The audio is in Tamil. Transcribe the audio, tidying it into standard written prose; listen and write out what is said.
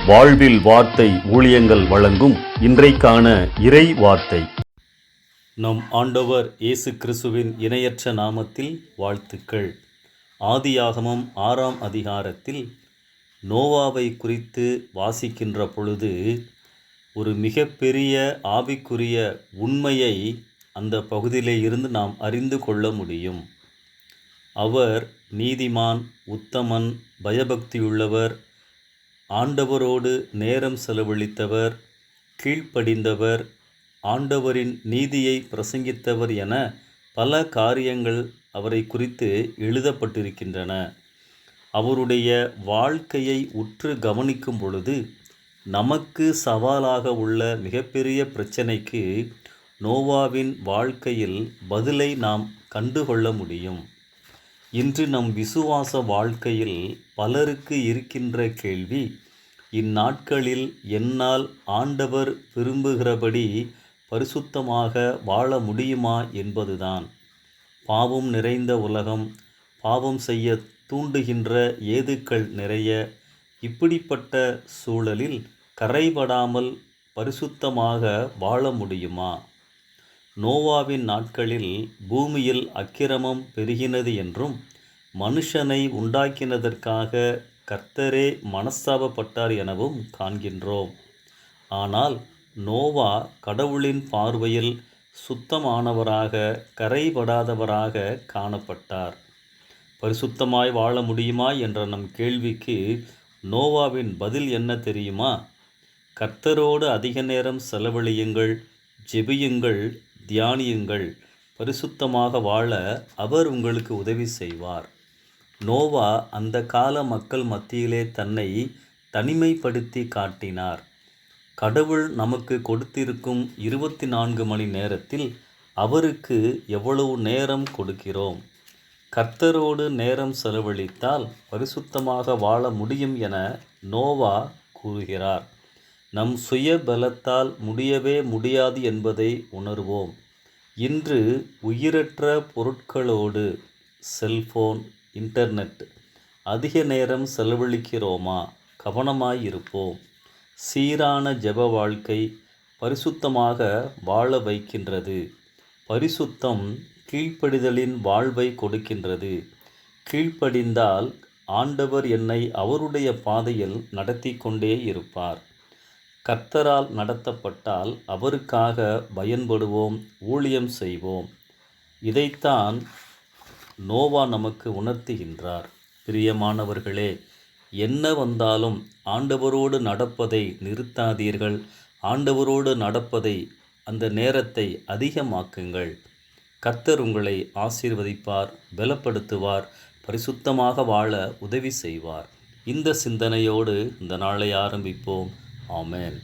வாழ்வில் வார்த்தை ஊழியங்கள் வழங்கும் இன்றைக்கான இறை வார்த்தை. நம் ஆண்டவர் இயேசு கிறிஸ்துவின் இணையற்ற நாமத்தில் வாழ்த்துக்கள். ஆதியாகமம் 6ஆம் அதிகாரத்தில் நோவாவை குறித்து வாசிக்கின்ற பொழுது ஒரு மிகப்பெரிய ஆவிக்குரிய உண்மையை அந்த பகுதியிலே இருந்து நாம் அறிந்து கொள்ள முடியும். அவர் நீதிமான், உத்தமன், பயபக்தியுள்ளவர், ஆண்டவரோடு நேரம் செலவழித்தவர், கீழ்ப்படிந்தவர், ஆண்டவரின் நீதியை பிரசங்கித்தவர் என பல காரியங்கள் அவரை குறித்து எழுதப்பட்டிருக்கின்றன. அவருடைய வாழ்க்கையை உற்று கவனிக்கும் பொழுது நமக்கு சவாலாக உள்ள மிகப்பெரிய பிரச்சனைக்கு நோவாவின் வாழ்க்கையில் பதிலை நாம் கண்டுகொள்ள முடியும். இன்று நம் விசுவாச வாழ்க்கையில் பலருக்கு இருக்கின்ற கேள்வி, இந்நாட்களில் என்னால் ஆண்டவர் விரும்புகிறபடி பரிசுத்தமாக வாழ முடியுமா என்பதுதான். பாவம் நிறைந்த உலகம், பாவம் செய்ய தூண்டுகின்ற ஏதுக்கள் நிறைய. இப்படிப்பட்ட சூழலில் கரைபடாமல் பரிசுத்தமாக வாழ முடியுமா? நோவாவின் நாட்களில் பூமியில் அக்கிரமம் பெருகினது என்றும் மனுஷனை உண்டாக்கினதற்காக கர்த்தரே மனஸ்தாபப்பட்டார் எனவும் காண்கின்றோம். ஆனால் நோவா கடவுளின் பார்வையில் சுத்தமானவராக, கரைபடாதவராக காணப்பட்டார். பரிசுத்தமாய் வாழ முடியுமா என்ற நம் கேள்விக்கு நோவாவின் பதில் என்ன தெரியுமா? கர்த்தரோடு அதிக நேரம் செலவழியுங்கள், ஜெபியுங்கள், தியானியுங்கள், பரிசுத்தமாக வாழ அவர் உங்களுக்கு உதவி செய்வார். நோவா அந்த கால மக்கள் மத்தியிலே தன்னை தனிமைப்படுத்தி காட்டினார். கடவுள் நமக்கு கொடுத்திருக்கும் 24 மணி நேரத்தில் அவருக்கு எவ்வளவு நேரம் கொடுக்கிறோம்? கர்த்தரோடு நேரம் செலவழித்தால் பரிசுத்தமாக வாழ முடியும் என நோவா கூறுகிறார். நம் சுய பலத்தால் முடியவே முடியாது என்பதை உணர்வோம். இன்று உயிரற்ற பொருட்களோடு, செல்போன், இன்டர்நெட் அதிக நேரம் செலவழிக்கிறோமா? கவனமாயிருப்போம். சீரான ஜெப வாழ்க்கை பரிசுத்தமாக வாழ வைக்கின்றது. பரிசுத்தம் கீழ்ப்படிதலின் வாழ்வை கொடுக்கின்றது. கீழ்ப்படிந்தால் ஆண்டவர் என்னை அவருடைய பாதையில் நடத்தி கொண்டே இருப்பார். கர்த்தரால் நடத்தப்பட்டால் அவருக்காக பயன்படுவோம், ஊழியம் செய்வோம். இதைத்தான் நோவா நமக்கு உணர்த்துகின்றார். பிரியமானவர்களே, என்ன வந்தாலும் ஆண்டவரோடு நடப்பதை நிறுத்தாதீர்கள். ஆண்டவரோடு நடப்பதை, அந்த நேரத்தை அதிகமாக்குங்கள். கர்த்தர் உங்களை ஆசீர்வதிப்பார், பலப்படுத்துவார், பரிசுத்தமாக வாழ உதவி செய்வார். இந்த சிந்தனையோடு இந்த நாளை ஆரம்பிப்போம். ஆமென்.